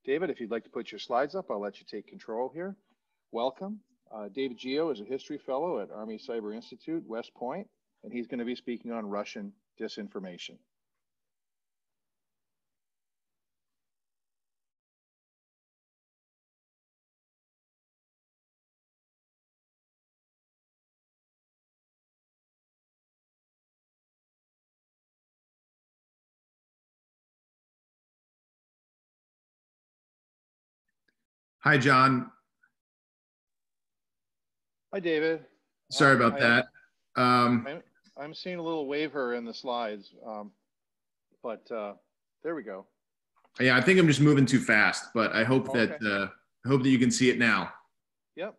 David, if you'd like to put your slides up, I'll let you take control here. Welcome. David Gioe is a history fellow at Army Cyber Institute, West Point, and he's going to be speaking on Russian disinformation. Hi, John. Hi, David. Sorry about that. I'm seeing a little waver in the slides, but there we go. Yeah, I think I'm just moving too fast, but I hope that you can see it now. Yep.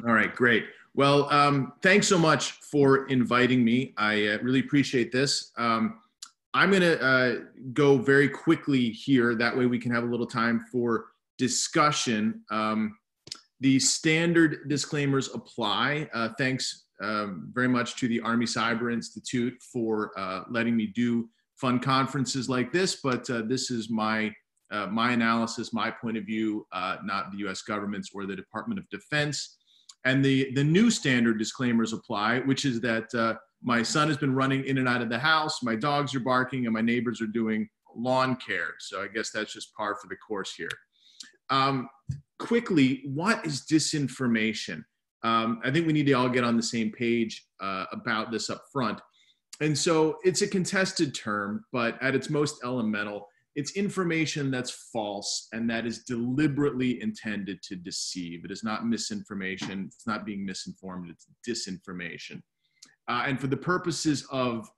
All right, great. Well, thanks so much for inviting me. I really appreciate this. I'm going to go very quickly here. That way we can have a little time for discussion. The standard disclaimers apply. Thanks very much to the Army Cyber Institute for letting me do fun conferences like this, but this is my analysis, my point of view, not the US government's or the Department of Defense. And the new standard disclaimers apply, which is that my son has been running in and out of the house, my dogs are barking, and my neighbors are doing lawn care. So I guess that's just par for the course here. Quickly, what is disinformation? I think we need to all get on the same page about this up front. And so it's a contested term, but at its most elemental, it's information that's false and that is deliberately intended to deceive. It is not misinformation. It's not being misinformed. It's disinformation. And for the purposes of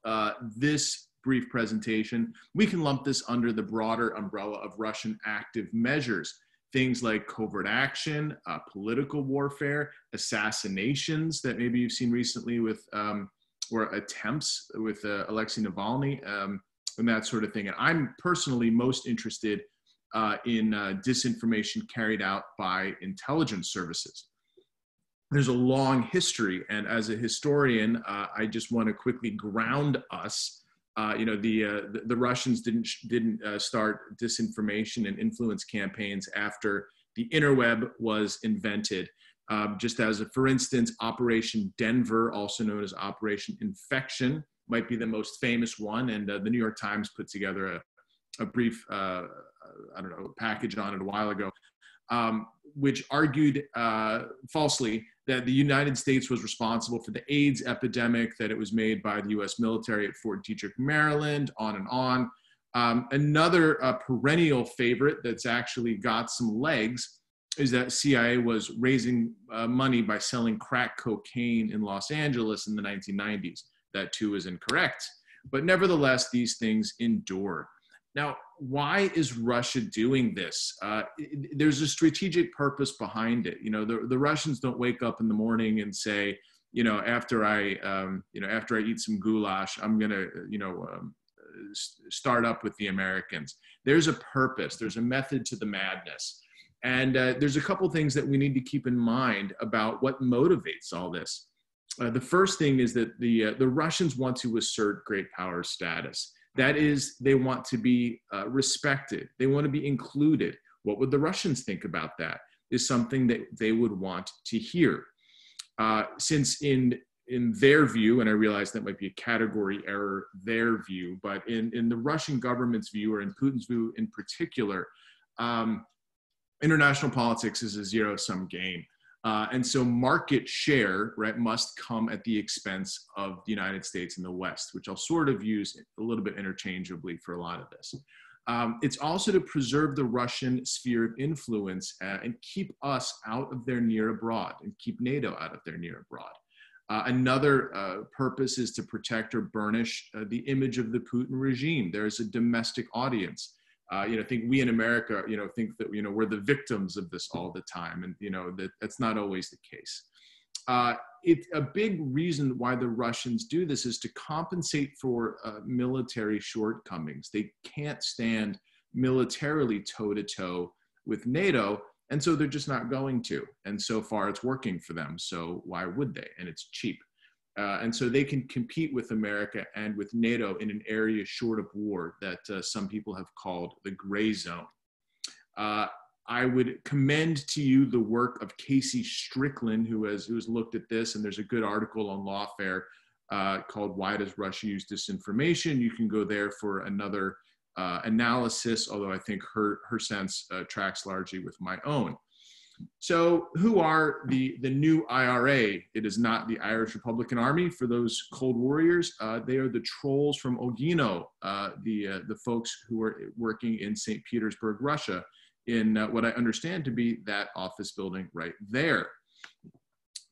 this brief presentation, we can lump this under the broader umbrella of Russian active measures. Things like covert action, political warfare, assassinations that maybe you've seen recently with, or attempts with Alexei Navalny, and that sort of thing. And I'm personally most interested in disinformation carried out by intelligence services. There's a long history, and as a historian, I just want to quickly ground us. The Russians didn't start disinformation and influence campaigns after the interweb was invented. Just as for instance, Operation Denver, also known as Operation Infection, might be the most famous one. And the New York Times put together a brief, package on it a while ago, which argued falsely that the United States was responsible for the AIDS epidemic, that it was made by the US military at Fort Detrick, Maryland, on and on. Another perennial favorite that's actually got some legs is that CIA was raising money by selling crack cocaine in Los Angeles in the 1990s. That too is incorrect, but nevertheless, these things endure. Now, why is Russia doing this? There's a strategic purpose behind it. The Russians don't wake up in the morning and say, after I eat some goulash, I'm gonna, start up with the Americans. There's a purpose. There's a method to the madness. And there's a couple things that we need to keep in mind about what motivates all this. The first thing is that the Russians want to assert great power status. That is, they want to be respected. They want to be included. What would the Russians think about that? Is something that they would want to hear. Since in their view, and I realize that might be a category error, their view, but in the Russian government's view, or in Putin's view in particular, international politics is a zero-sum game. And so market share, right, must come at the expense of the United States and the West, which I'll sort of use a little bit interchangeably for a lot of this. It's also to preserve the Russian sphere of influence and keep us out of their near abroad, and keep NATO out of their near abroad. Another purpose is to protect or burnish the image of the Putin regime. There's a domestic audience. I think we in America, think that, we're the victims of this all the time. And, that's not always the case. It's a big reason why the Russians do this is to compensate for military shortcomings. They can't stand militarily toe-to-toe with NATO, and so they're just not going to. And so far it's working for them, so why would they? And it's cheap. And so they can compete with America and with NATO in an area short of war that some people have called the gray zone. I would commend to you the work of Casey Strickland, who has looked at this, and there's a good article on Lawfare called "Why Does Russia Use Disinformation?" You can go there for another analysis, although I think her sense tracks largely with my own. So who are the new IRA? It is not the Irish Republican Army for those cold warriors. They are the trolls from Olgino, the folks who are working in St. Petersburg, Russia, in what I understand to be that office building right there.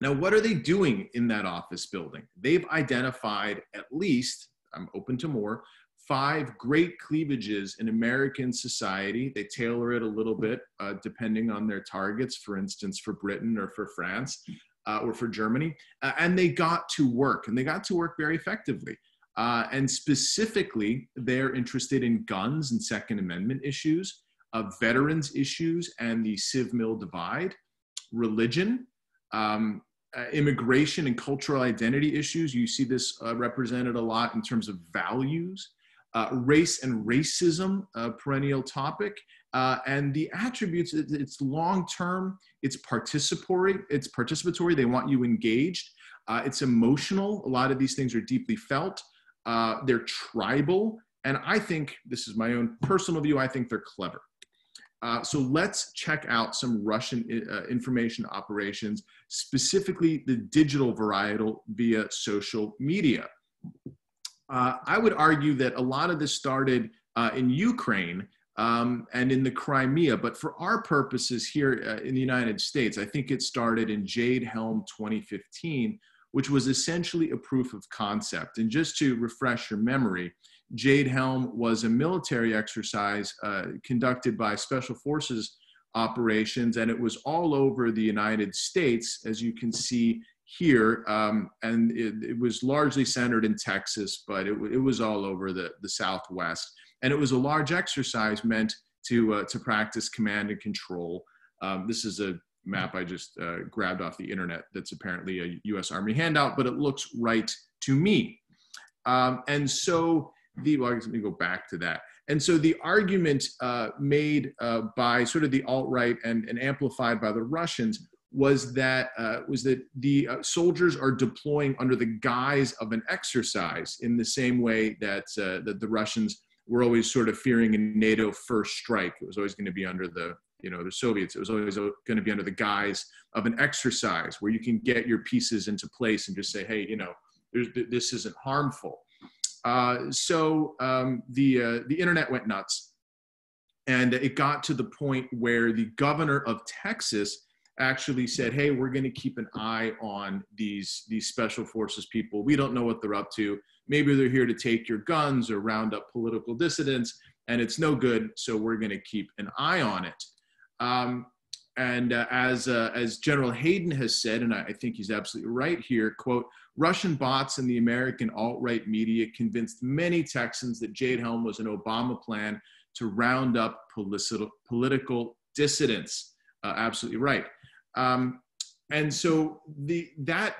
Now, what are they doing in that office building? They've identified at least, I'm open to more, 5 great cleavages in American society. They tailor it a little bit depending on their targets, for instance, for Britain or for France or for Germany. And they got to work, and they got to work very effectively. And specifically, they're interested in guns and Second Amendment issues, veterans issues and the civ-mil divide, religion, immigration and cultural identity issues. You see this represented a lot in terms of values, race and racism, a perennial topic, and the attributes. It's long-term, it's participatory, they want you engaged, it's emotional, a lot of these things are deeply felt, they're tribal, and I think, this is my own personal view, I think they're clever. So let's check out some Russian information operations, specifically the digital varietal via social media. I would argue that a lot of this started in Ukraine and in the Crimea, but for our purposes here in the United States, I think it started in JADE HELM 2015, which was essentially a proof of concept. And just to refresh your memory, JADE HELM was a military exercise conducted by Special Forces operations, and it was all over the United States, as you can see here, and it was largely centered in Texas, but it was all over the Southwest. And it was a large exercise meant to practice command and control. This is a map I just grabbed off the internet that's apparently a US Army handout, but it looks right to me. And so well, let me go back to that. And so the argument made by sort of the alt-right and amplified by the Russians was that the soldiers are deploying under the guise of an exercise, in the same way that the Russians were always sort of fearing a NATO first strike. It was always going to be under the Soviets. It was always going to be under the guise of an exercise where you can get your pieces into place and just say, hey, this isn't harmful. So the internet went nuts, and it got to the point where the governor of Texas actually said, hey, we're going to keep an eye on these special forces people. We don't know what they're up to. Maybe they're here to take your guns or round up political dissidents, and it's no good, so we're going to keep an eye on it. As General Hayden has said, and I think he's absolutely right here, quote, Russian bots and the American alt-right media convinced many Texans that JADE HELM was an Obama plan to round up political dissidents. Absolutely right. And so that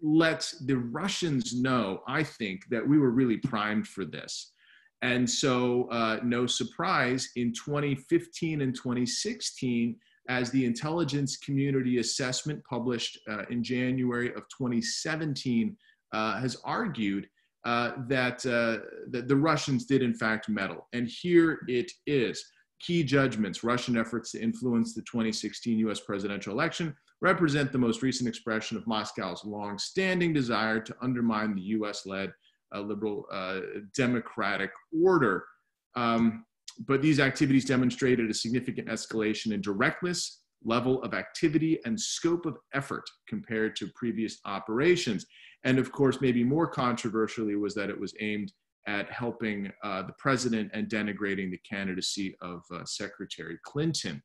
lets the Russians know, I think, that we were really primed for this. And so no surprise, in 2015 and 2016, as the intelligence community assessment published in January of 2017 has argued that the Russians did in fact meddle. And here it is. Key judgments: Russian efforts to influence the 2016 US presidential election represent the most recent expression of Moscow's long-standing desire to undermine the US-led liberal democratic order. But these activities demonstrated a significant escalation in directness, level of activity, and scope of effort compared to previous operations. And of course, maybe more controversially, was that it was aimed at helping the president and denigrating the candidacy of Secretary Clinton.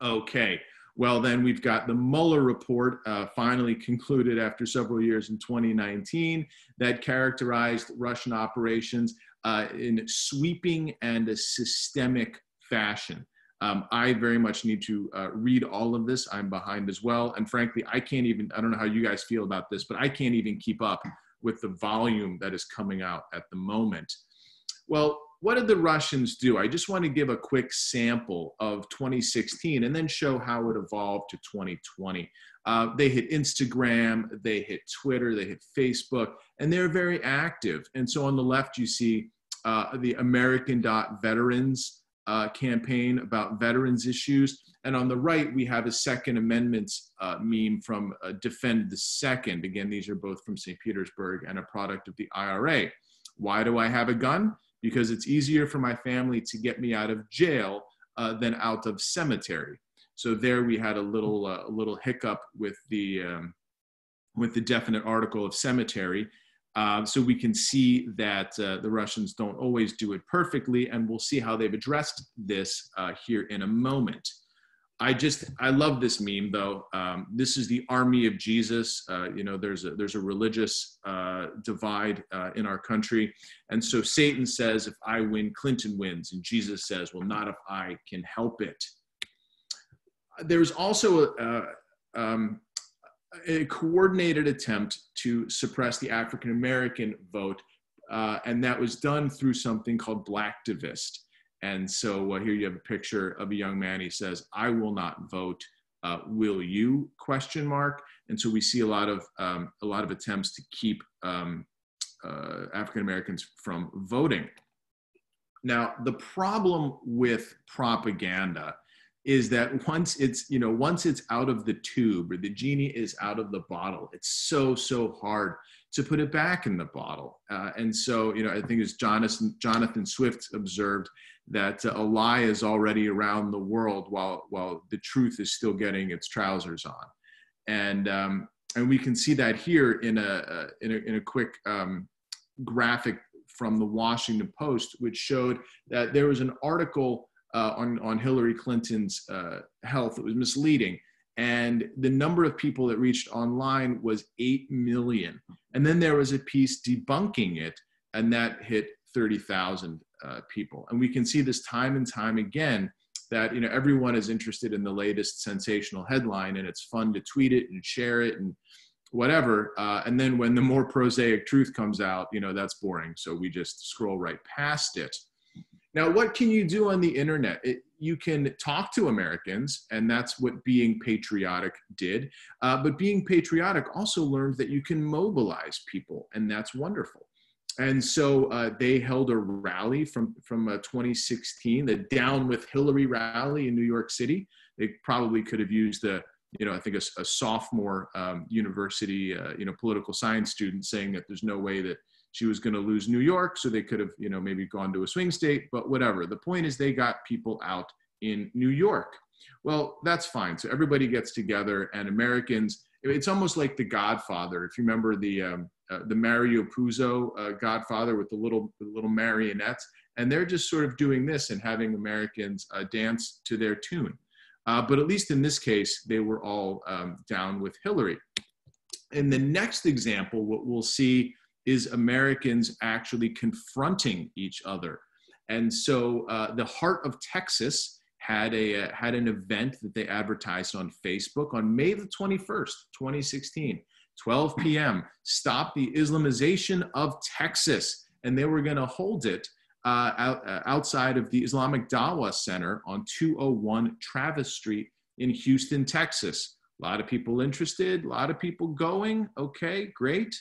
Okay, well then we've got the Mueller report finally concluded after several years in 2019 that characterized Russian operations in sweeping and a systemic fashion. I very much need to read all of this. I'm behind as well. And frankly, I don't know how you guys feel about this, but I can't even keep up with the volume that is coming out at the moment. Well, what did the Russians do? I just want to give a quick sample of 2016 and then show how it evolved to 2020. They hit Instagram, they hit Twitter, they hit Facebook, and they're very active. And so on the left, you see the American.Veterans campaign about veterans issues. And on the right, we have a Second Amendment meme from Defend the Second. Again, these are both from St. Petersburg and a product of the IRA. Why do I have a gun? Because it's easier for my family to get me out of jail than out of cemetery. So there we had a little hiccup with the definite article of cemetery. So we can see that the Russians don't always do it perfectly, and we'll see how they've addressed this here in a moment. I love this meme though. This is the army of Jesus. You know, there's a religious divide in our country. And so Satan says, if I win, Clinton wins. And Jesus says, well, not if I can help it. There's also a coordinated attempt to suppress the African-American vote. And that was done through something called Blacktivist. And so here you have a picture of a young man. He says, I will not vote. Will you? ? And so we see a lot of attempts to keep African Americans from voting. Now, the problem with propaganda is that once it's out of the tube, or the genie is out of the bottle, it's so hard to put it back in the bottle. And so, I think as Jonathan Swift observed, that a lie is already around the world while the truth is still getting its trousers on. And we can see that here in a quick graphic from the Washington Post, which showed that there was an article on Hillary Clinton's health that was misleading. And the number of people that reached online was 8 million. And then there was a piece debunking it, and that hit 30,000 people. And we can see this time and time again, that everyone is interested in the latest sensational headline, and it's fun to tweet it and share it and whatever. And then when the more prosaic truth comes out, that's boring. So we just scroll right past it. Now, what can you do on the internet? You can talk to Americans, and that's what Being Patriotic did. But Being Patriotic also learned that you can mobilize people, and that's wonderful. And so they held a rally from 2016, the Down with Hillary rally in New York City. They probably could have used I think a sophomore university, political science student saying that there's no way that she was going to lose New York. So they could have, maybe gone to a swing state, but whatever. The point is they got people out in New York. Well, that's fine. So everybody gets together, and Americans, it's almost like The Godfather. If you remember the Mario Puzo Godfather with the little marionettes, and they're just sort of doing this and having Americans dance to their tune. But at least in this case, they were all down with Hillary. In the next example, what we'll see is Americans actually confronting each other. And so the Heart of Texas had an event that they advertised on Facebook on May the 21st, 2016, 12 p.m. Stop the Islamization of Texas. And they were going to hold it outside of the Islamic Dawah Center on 201 Travis Street in Houston, Texas. A lot of people interested, a lot of people going. Okay, great.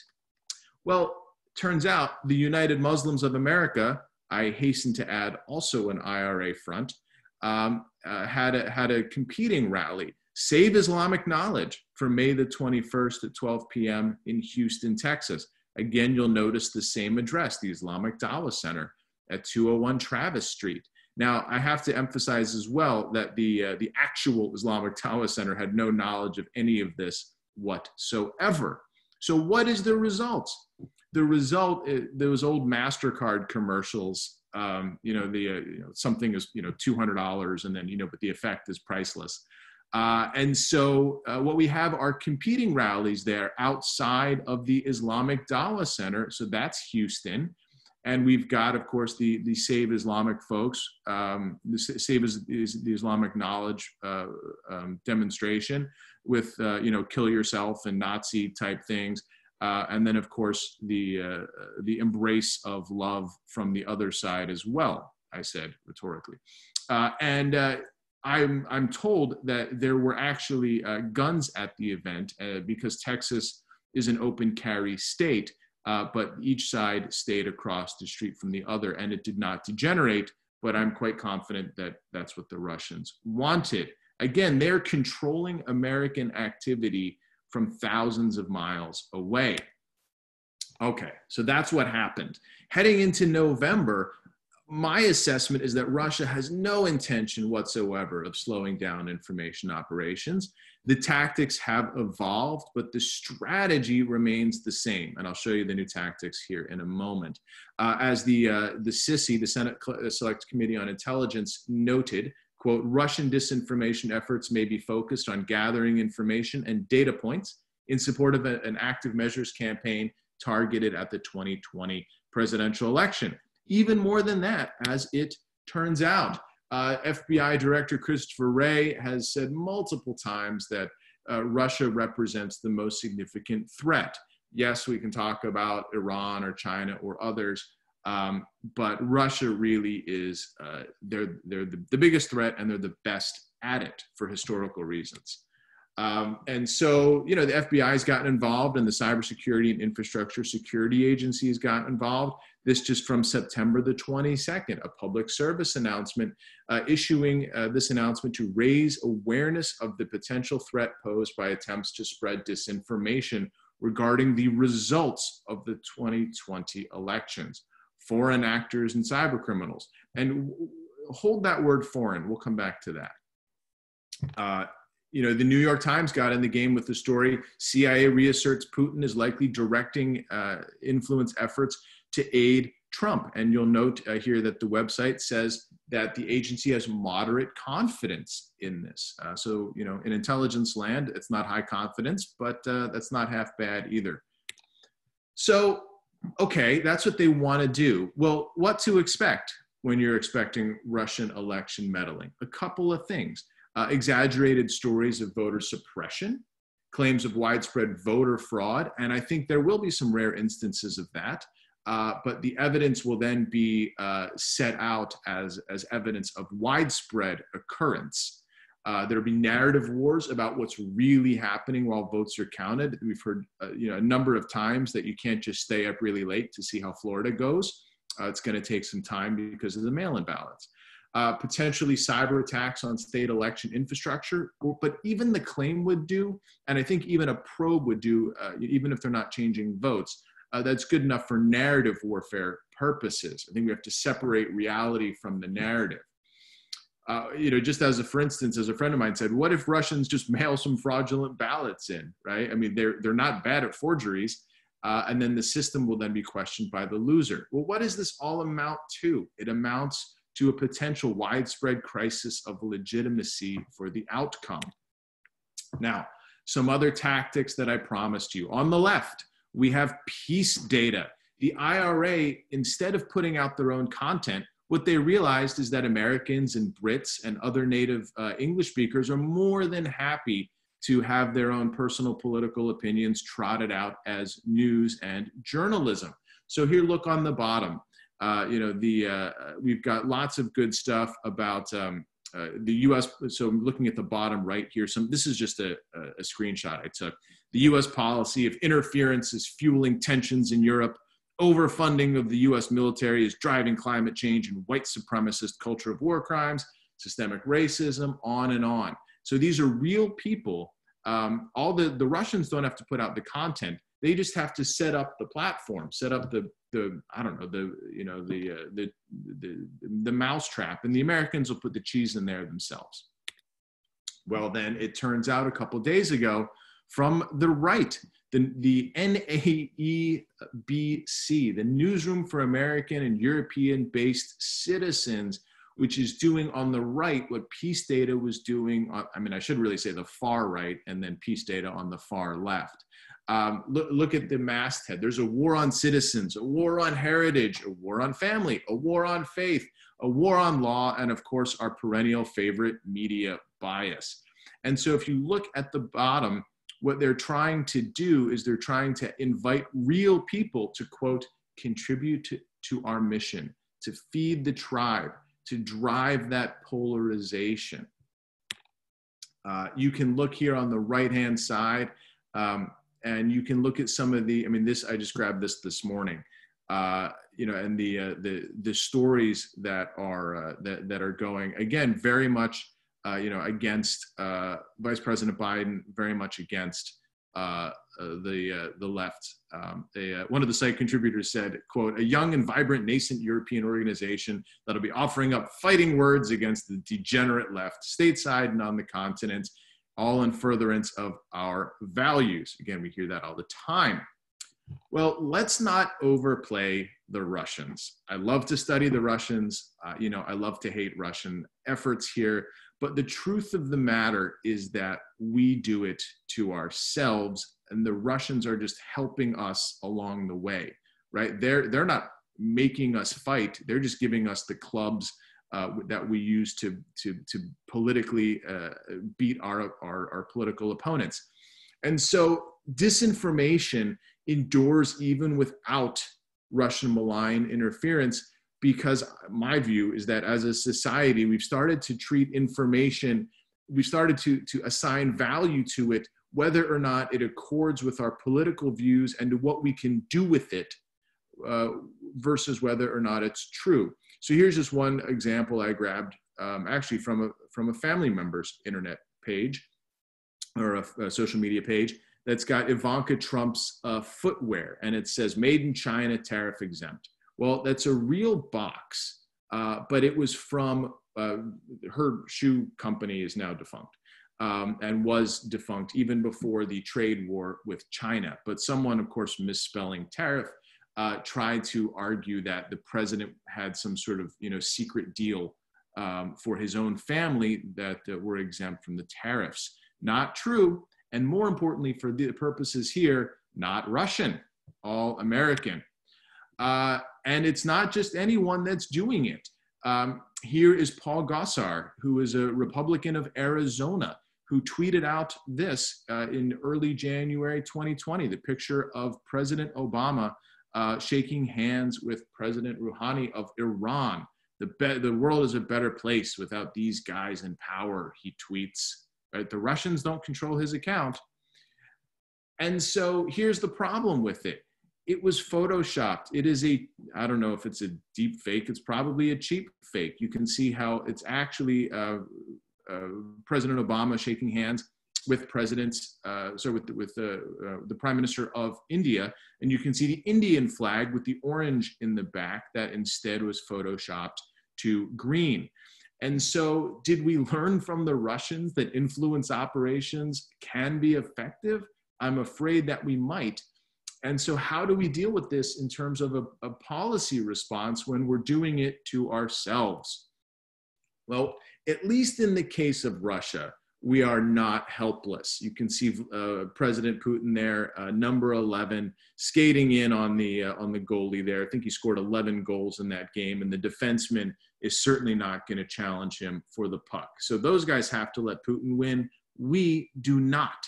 Well, turns out the United Muslims of America, I hasten to add also an IRA front, had a competing rally, Save Islamic Knowledge, for May the 21st at 12 p.m. in Houston, Texas. Again, you'll notice the same address, the Islamic Dawah Center at 201 Travis Street. Now, I have to emphasize as well that the actual Islamic Dawah Center had no knowledge of any of this whatsoever. So what is the result? The result is those old MasterCard commercials, something is, $200 and then, but the effect is priceless. And so what we have are competing rallies there outside of the Islamic Dawah Center. So that's Houston. And we've got, of course, the Save Islamic folks, the Save the Islamic Knowledge demonstration with, kill yourself and Nazi type things. And then, of course, the embrace of love from the other side as well, I said rhetorically. I'm told that there were actually guns at the event because Texas is an open carry state, but each side stayed across the street from the other, and it did not degenerate, but I'm quite confident that that's what the Russians wanted. Again, they're controlling American activity from thousands of miles away. Okay, so that's what happened. Heading into November, my assessment is that Russia has no intention whatsoever of slowing down information operations. The tactics have evolved, but the strategy remains the same. And I'll show you the new tactics here in a moment. As the CC, the Senate Select Committee on Intelligence, noted, quote, Russian disinformation efforts may be focused on gathering information and data points in support of an active measures campaign targeted at the 2020 presidential election. Even more than that, as it turns out. FBI Director Christopher Wray has said multiple times that Russia represents the most significant threat. Yes, we can talk about Iran or China or others, but Russia really is, they're the biggest threat, and they're the best at it for historical reasons. And so, you know, the FBI has gotten involved, and the Cybersecurity and Infrastructure Security Agency has gotten involved. This just from September the 22nd, a public service announcement issuing this announcement to raise awareness of the potential threat posed by attempts to spread disinformation regarding the results of the 2020 elections, foreign actors and cyber criminals. And hold that word foreign, we'll come back to that. You know, the New York Times got in the game with the story, CIA reasserts Putin is likely directing influence efforts to aid Trump. And you'll note here that the website says that the agency has moderate confidence in this. So, you know, in intelligence land, it's not high confidence, but that's not half bad either. So, okay, that's what they want to do. Well, what to expect when you're expecting Russian election meddling? A couple of things. Exaggerated stories of voter suppression, claims of widespread voter fraud, and I think there will be some rare instances of that, but the evidence will then be set out as evidence of widespread occurrence. There'll be narrative wars about what's really happening while votes are counted. We've heard you know, a number of times that you can't just stay up really late to see how Florida goes. It's going to take some time because of the mail-in ballots. Potentially cyber attacks on state election infrastructure, but even the claim would do, and I think even a probe would do, even if they're not changing votes, that's good enough for narrative warfare purposes. I think we have to separate reality from the narrative. You know, just as a, for instance, as a friend of mine said, what if Russians just mail some fraudulent ballots in, right? I mean, they're not bad at forgeries, and then the system will then be questioned by the loser. Well, what does this all amount to? It amounts to a potential widespread crisis of legitimacy for the outcome. Now, some other tactics that I promised you. On the left, we have PEACEDATA. The IRA, instead of putting out their own content, what they realized is that Americans and Brits and other native English speakers are more than happy to have their own personal political opinions trotted out as news and journalism. So here, look on the bottom. You know, we've got lots of good stuff about the U.S. So I'm looking at the bottom right here. This is just a screenshot I took. The U.S. policy of interference is fueling tensions in Europe. Overfunding of the U.S. military is driving climate change and white supremacist culture of war crimes, systemic racism, on and on. So these are real people. All the Russians don't have to put out the content. They just have to set up the platform, set up the I don't know, the mousetrap, and the Americans will put the cheese in there themselves. Well, then it turns out a couple days ago from the right, the NAEBC, the Newsroom for American and European-based Citizens, which is doing on the right what PEACEDATA was doing. I mean, I should really say the far right, and then PEACEDATA on the far left. Look at the masthead. There's a war on citizens, a war on heritage, a war on family, a war on faith, a war on law, and of course, our perennial favorite, media bias. And so if you look at the bottom, What they're trying to do is they're trying to invite real people to, quote, contribute to our mission, to feed the tribe, to drive that polarization. You can look here on the right-hand side, and you can look at some of the, I mean, I just grabbed this morning, you know, and the stories that are going, again, very much, you know, against Vice President Biden, very much against the left. One of the site contributors said, quote, a young and vibrant nascent European organization that'll be offering up fighting words against the degenerate left, stateside and on the continent, all in furtherance of our values. Again, we hear that all the time. Well, let's not overplay the Russians. I love to study the Russians. You know, I love to hate Russian efforts here. But the truth of the matter is that we do it to ourselves, and the Russians are just helping us along the way, right? They're not making us fight. They're just giving us the clubs that we use to politically beat our political opponents. And so disinformation endures even without Russian malign interference, because my view is that as a society, we've started to treat information, we've started to assign value to it, whether or not it accords with our political views and to what we can do with it, versus whether or not it's true. So here's just one example I grabbed, actually from a family member's internet page, or a social media page, that's got Ivanka Trump's footwear, and it says made in China, tariff exempt. Well, that's a real box, but it was from her shoe company is now defunct, and was defunct even before the trade war with China. But someone, of course, misspelling tariff, tried to argue that the president had some sort of, you know, secret deal for his own family that were exempt from the tariffs. Not true. And more importantly, for the purposes here, not Russian, all American. And it's not just anyone that's doing it. Here is Paul Gosar, who is a Republican of Arizona, who tweeted out this in early January 2020, the picture of President Obama shaking hands with President Rouhani of Iran. The world is a better place without these guys in power, he tweets. Right? The Russians don't control his account. And so here's the problem with it. It was photoshopped. It is I don't know if it's a deep fake. It's probably a cheap fake. You can see how it's actually President Obama shaking hands with with the Prime Minister of India. And you can see the Indian flag with the orange in the back that instead was photoshopped to green. And so did we learn from the Russians that influence operations can be effective? I'm afraid that we might. And so how do we deal with this in terms of a policy response when we're doing it to ourselves? Well, at least in the case of Russia, we are not helpless. You can see President Putin there, number 11, skating in on the goalie there. I think he scored 11 goals in that game, and the defenseman is certainly not going to challenge him for the puck. So those guys have to let Putin win. We do not.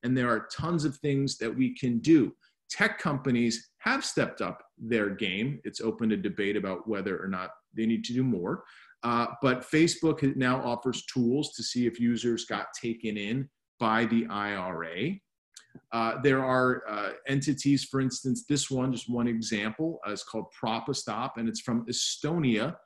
And there are tons of things that we can do. Tech companies have stepped up their game. It's open to debate about whether or not they need to do more. But Facebook now offers tools to see if users got taken in by the IRA. There are entities, for instance, this one, just one example, is called PropStop, and it's from Estonia.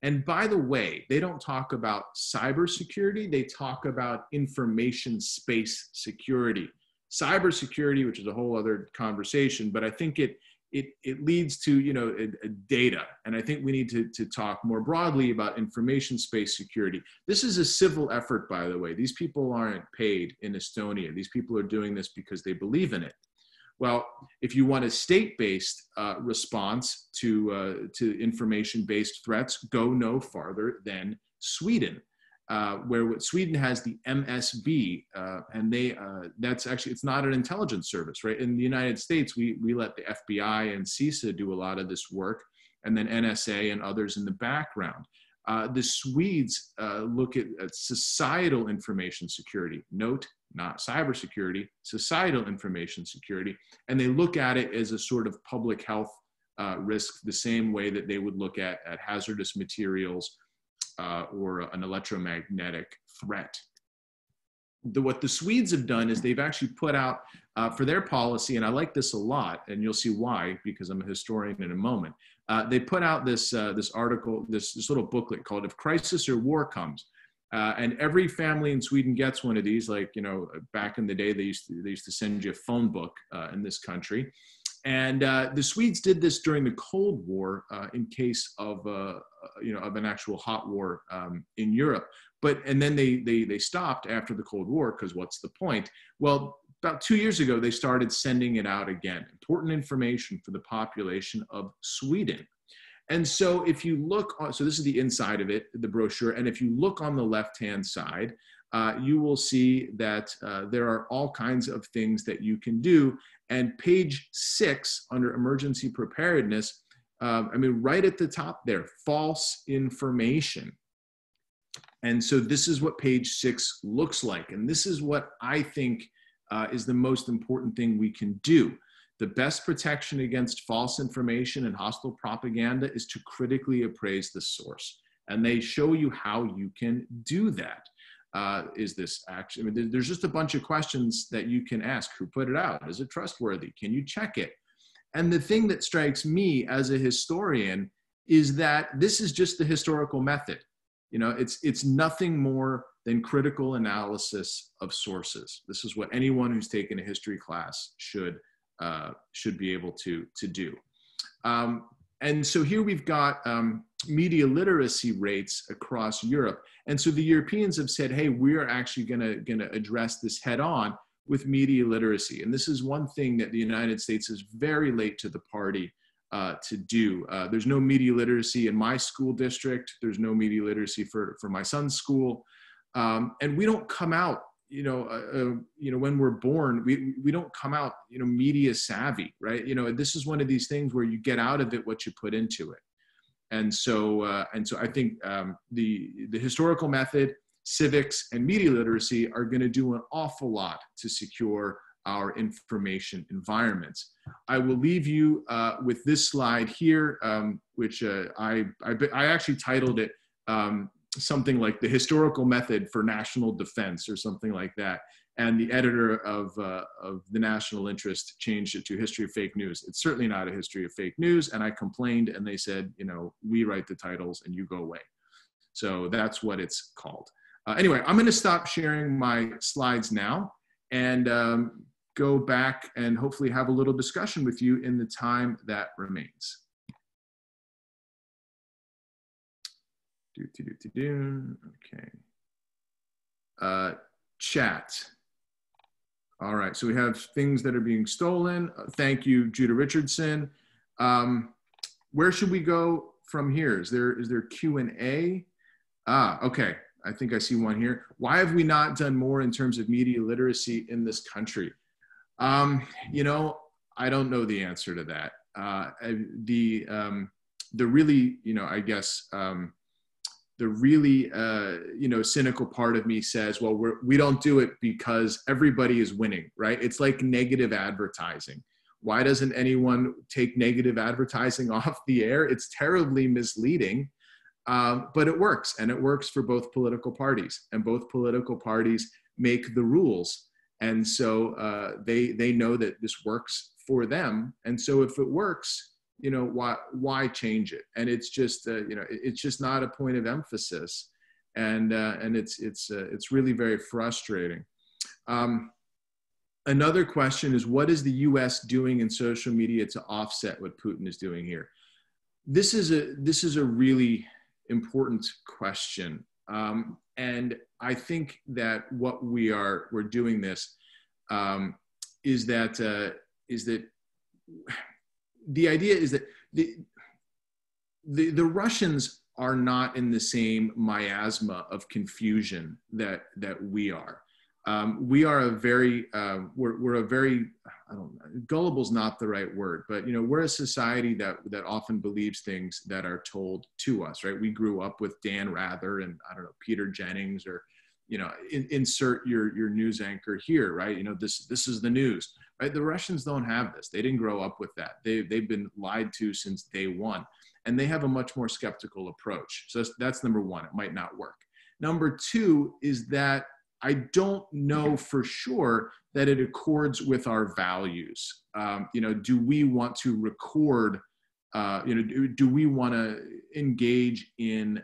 And by the way, they don't talk about cybersecurity, they talk about information space security. Cybersecurity, which is a whole other conversation, but I think it leads to, you know, data. And I think we need to talk more broadly about information space security. This is a civil effort, by the way. These people aren't paid in Estonia. These people are doing this because they believe in it. Well, if you want a state-based response to information-based threats, go no farther than Sweden, where Sweden has the MSB, and that's actually, it's not an intelligence service, right? In the United States, we let the FBI and CISA do a lot of this work, and then NSA and others in the background. The Swedes look at societal information security. Note, not cybersecurity, societal information security. And they look at it as a sort of public health risk, the same way that they would look at hazardous materials or an electromagnetic threat. What the Swedes have done is they've actually put out for their policy, and I like this a lot, and you'll see why, because I'm a historian in a moment. They put out this article, this little booklet called "If Crisis or War Comes," and every family in Sweden gets one of these. Like, you know, back in the day, they used to send you a phone book in this country, and the Swedes did this during the Cold War in case of of an actual hot war in Europe. And then they stopped after the Cold War, because what's the point? Well, about 2 years ago, they started sending it out again. Important information for the population of Sweden. And so if you look, so this is the inside of it, the brochure. And if you look on the left-hand side, you will see that there are all kinds of things that you can do. And page 6 under emergency preparedness, right at the top there, false information. And so this is what page 6 looks like. And this is what I think is the most important thing we can do. The best protection against false information and hostile propaganda is to critically appraise the source. And they show you how you can do that. Is this actually, there's just a bunch of questions that you can ask. Who put it out? Is it trustworthy? Can you check it? And the thing that strikes me as a historian is that this is just the historical method. You know, it's nothing more than critical analysis of sources. This is what anyone who's taken a history class should be able to do. And so here we've got media literacy rates across Europe. And so the Europeans have said, hey, we are actually gonna address this head on with media literacy. And this is one thing that the United States is very late to the party to do. There's no media literacy in my school district. There's no media literacy for my son's school. And we don't come out, when we're born, we don't come out, media savvy, right? This is one of these things where you get out of it what you put into it. And so I think the historical method, civics, and media literacy are going to do an awful lot to secure our information environments. I will leave you with this slide here, which I actually titled it something like "The Historical Method for National Defense" or something like that. And the editor of the National Interest changed it to "History of Fake News." It's certainly not a history of fake news. And I complained, and they said, we write the titles and you go away. So that's what it's called. Anyway, I'm going to stop sharing my slides now and go back and hopefully have a little discussion with you in the time that remains. Okay. Chat. All right, so we have things that are being stolen. Thank you, Judah Richardson. Where should we go from here? Is there Q&A? Okay, I think I see one here. Why have we not done more in terms of media literacy in this country? I don't know the answer to that. The really, the really, cynical part of me says, well, we don't do it because everybody is winning, right? It's like negative advertising. Why doesn't anyone take negative advertising off the air? It's terribly misleading, but it works, and it works for both political parties, and both political parties make the rules. And so they know that this works for them. And so if it works, why change it? And it's just, it's just not a point of emphasis. And it's really very frustrating. Another question is, what is the US doing in social media to offset what Putin is doing here? This is a really important question. And I think that what we're doing this is that the idea is that the Russians are not in the same miasma of confusion that we are. We are a very, we're a very, I don't know, gullible is not the right word, but we're a society that often believes things that are told to us, right? We grew up with Dan Rather and, I don't know, Peter Jennings or insert your news anchor here, right? This is the news, right? The Russians don't have this. They didn't grow up with that. They've been lied to since day one, and they have a much more skeptical approach. So that's number one. It might not work. Number two is that I don't know for sure that it accords with our values. Do we want to record? Do we want to engage in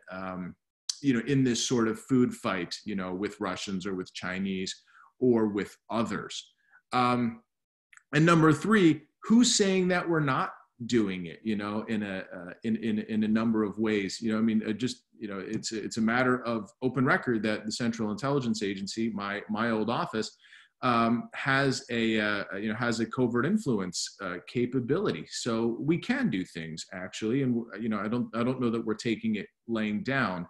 in this sort of food fight, with Russians or with Chinese or with others? And number three, who's saying that we're not doing it, in a number of ways? It's a matter of open record that the Central Intelligence Agency, my old office, has a covert influence capability. So we can do things, actually, and I don't know that we're taking it laying down.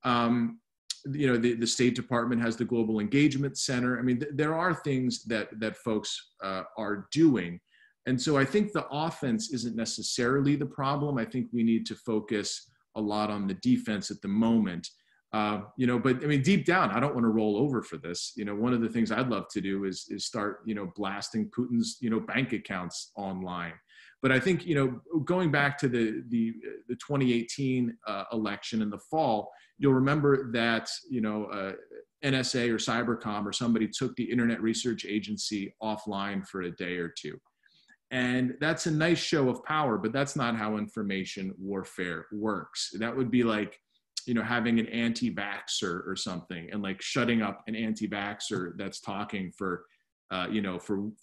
The State Department has the Global Engagement Center. I mean, there are things that folks are doing. And so I think the offense isn't necessarily the problem. I think we need to focus a lot on the defense at the moment. But I mean, deep down, I don't want to roll over for this. One of the things I'd love to do is start, blasting Putin's, bank accounts online. But I think, going back to the 2018 election in the fall, you'll remember that, NSA or Cybercom or somebody took the Internet Research Agency offline for a day or two. And that's a nice show of power, but that's not how information warfare works. That would be like, having an anti-vaxxer or something and like shutting up an anti-vaxxer that's talking for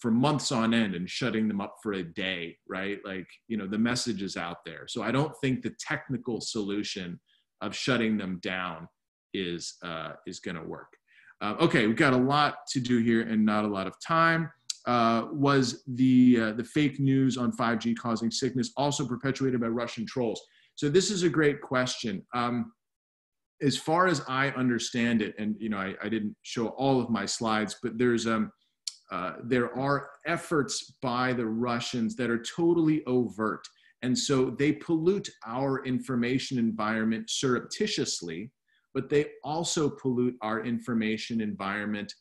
months on end and shutting them up for a day, right? Like, the message is out there. So I don't think the technical solution of shutting them down is going to work. Okay, we've got a lot to do here and not a lot of time. Was the fake news on 5G causing sickness also perpetuated by Russian trolls? So this is a great question. As far as I understand it, and I didn't show all of my slides, but there are efforts by the Russians that are totally overt. And so they pollute our information environment surreptitiously, but they also pollute our information environment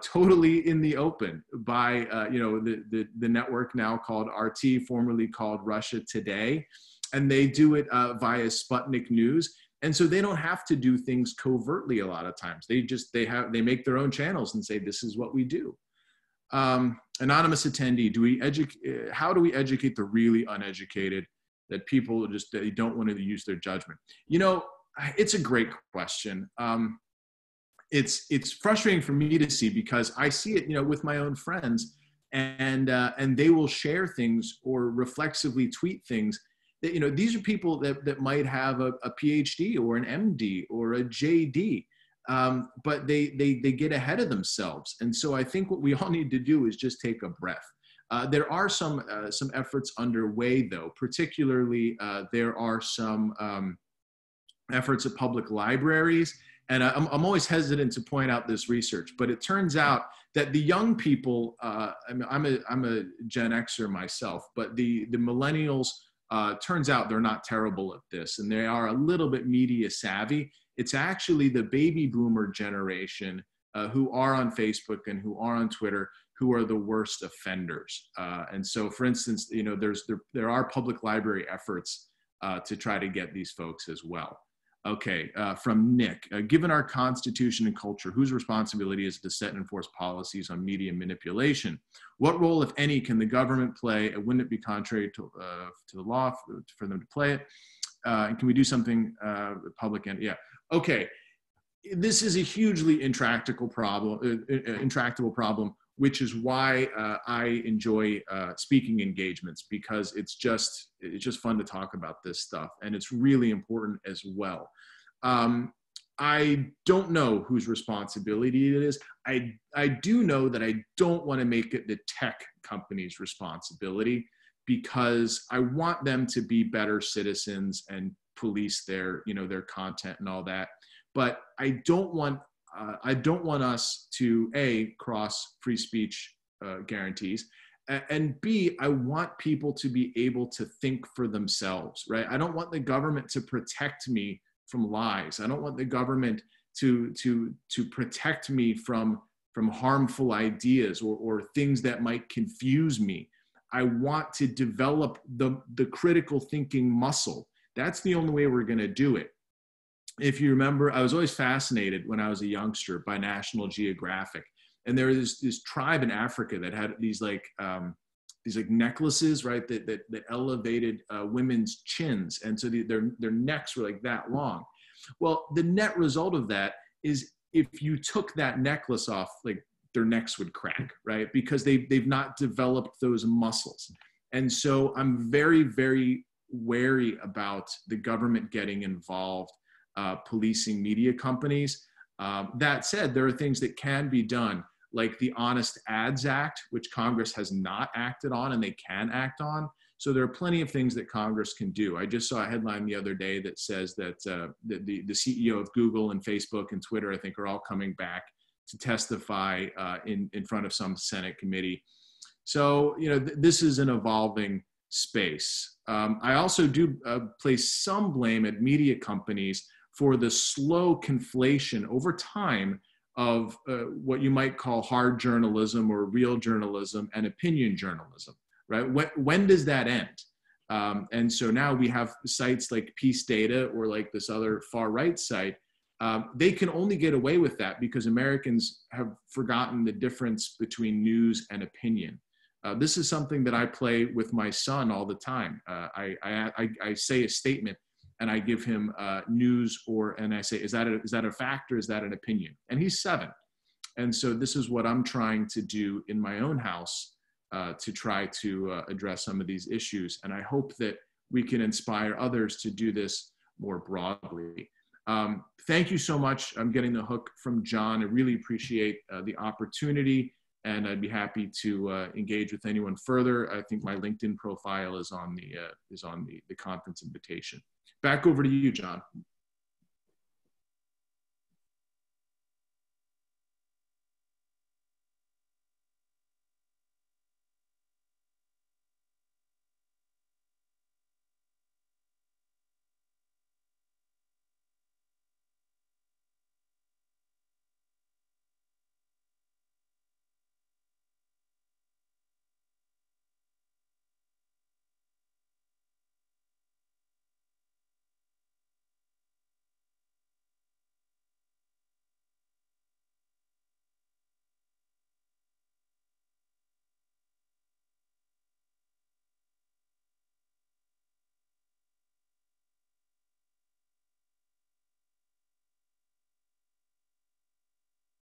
totally in the open by the network now called RT, formerly called Russia Today, and they do it via Sputnik News. And so they don't have to do things covertly a lot of times. They make their own channels and say, this is what we do. Anonymous attendee, how do we educate the really uneducated, that people they don't want to use their judgment? It's a great question. It's frustrating for me to see, because I see it, with my own friends, and they will share things or reflexively tweet things that, these are people that might have a PhD or an MD or a JD. But they get ahead of themselves. And so I think what we all need to do is just take a breath. There are some efforts underway, though. Particularly, there are some efforts at public libraries. And I'm always hesitant to point out this research, but it turns out that the young people, I'm a Gen Xer myself, but the millennials, turns out they're not terrible at this, and they are a little bit media savvy. It's actually the baby boomer generation who are on Facebook and who are on Twitter who are the worst offenders. And so, for instance, there are public library efforts to try to get these folks as well. Okay, from Nick, given our constitution and culture, whose responsibility is it to set and enforce policies on media manipulation? What role, if any, can the government play? And wouldn't it be contrary to the law for them to play it? And can we do something public? And yeah, okay. This is a hugely intractable problem, which is why I enjoy speaking engagements, because it's just fun to talk about this stuff, and it's really important as well. I don't know whose responsibility it is. I do know that I don't want to make it the tech company's responsibility, because I want them to be better citizens and police their content and all that. But I don't want us to A, cross free speech guarantees, and B, I want people to be able to think for themselves, right? I don't want the government to protect me from lies. I don't want the government to protect me from harmful ideas or things that might confuse me. I want to develop the critical thinking muscle. That's the only way we're going to do it. If you remember, I was always fascinated when I was a youngster by National Geographic, and there was this tribe in Africa that had these necklaces, right, that elevated women's chins, and so their necks were like that long. Well, the net result of that is if you took that necklace off, like their necks would crack, right? Because they've not developed those muscles. And so I'm very, very wary about the government getting involved, policing media companies. That said, there are things that can be done, like the Honest Ads Act, which Congress has not acted on and they can act on. So there are plenty of things that Congress can do. I just saw a headline the other day that says that the CEO of Google and Facebook and Twitter, I think, are all coming back to testify in front of some Senate committee. So, this is an evolving space. I also do place some blame at media companies for the slow conflation over time of what you might call hard journalism or real journalism and opinion journalism. Right? When does that end? And so now we have sites like PEACEDATA or like this other far right site. They can only get away with that because Americans have forgotten the difference between news and opinion. This is something that I play with my son all the time. I say a statement and I give him news and I say, is that a fact or is that an opinion? And he's 7. And so this is what I'm trying to do in my own house. To try to address some of these issues. And I hope that we can inspire others to do this more broadly. Thank you so much. I'm getting the hook from John. I really appreciate the opportunity, and I'd be happy to engage with anyone further. I think my LinkedIn profile is on the conference invitation. Back over to you, John.